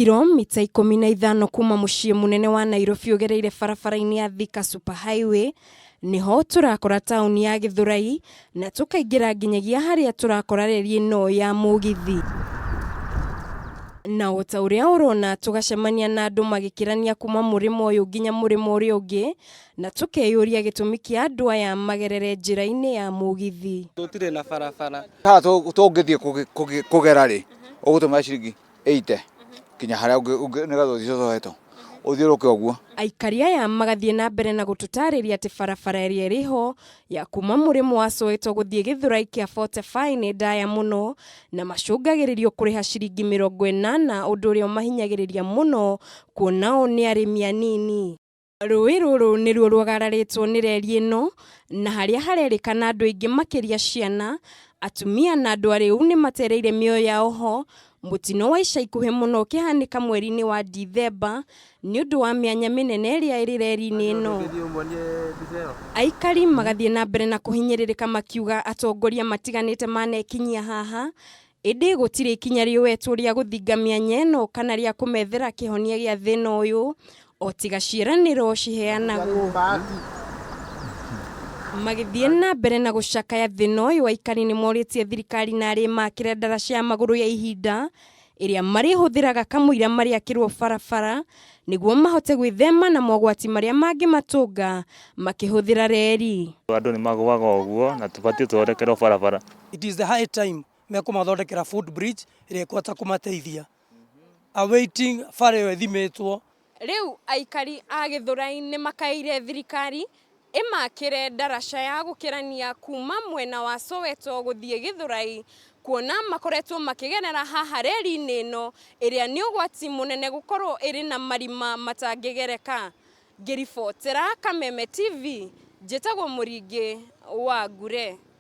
Kilomita 15 kuma muciĩ munene wa Nairobi ugereire barabara-ini ya Thika Superhighway niho turakora tauni ya Githurai na tukaingira nginyagia haria turakora reri-ino ya mugithi. Na ota uria urona tugacemania na andu magikirania kuma murimo uyu nginya murimo uria ungi na tukeyuria gitumi kia andu aya magerere njira-ini ya mugithi. Tutire na barabara. Tungithie kugera ri ugutuma ciringi 80 kinya haria nigatho thii Soweto uthiuruke uguo. Aikari aya magathie na mbere na gututariria ati barabara iria iriho ya kuma murimo wa Soweto guthii Githurai kia 45 ni ndaya muno na macungagiririo kuriha ciringi 80 undu uria mahinyagiriria muno kuonao ni arimi anini. Rũĩ rũrũ nĩruo rwagararitwo nĩ reri-ino na haria harerikana andu aingi makiria ciana, atumia na andu ariu ni matereire mioyo yao ho. Mutino wa ica ikuhi muno kihanika mweri-ini wa Dithemba ni undu wa mianya minene iria iri reri-ini ino. Aikari magathie na mbere na kuhinyiririka makiuga atongoria matiganite manekinyia haha, indi gutire ikinya riowetwo ria guthinga mianya ino kana ria kumethera kihonia gia thina uyu o tiga ciiraniro ciheanagwo. Magithie na mbere na gucakaya thina uyu, Aikari ni moritie thirikari na nimakire ndaraca ya maguru ya ihinda iria marihuthiraga kamuira mariakirwo barabara niguo mahote gwithema na mogwati maria mangi matunga makihuthira reri. Andu ni magwaga uguo na tubatie tuthondekerwo barabara. It is the high time mekumathondekera footbridge iria ikwata kumateithia awaiting fare thimetwo. Riu Aikari a Githurai nimakaire thirikari imakire ndaraca ya gukirania kuma mwena wa Soweto guthii Githurai, kuona makoretwo makigerera haha reri-ini ino iria ni ugwati munene gukorwo iri na marima matangigereka. Ngiribotera Kameme TV, njitagwo Muringi wa Ngure.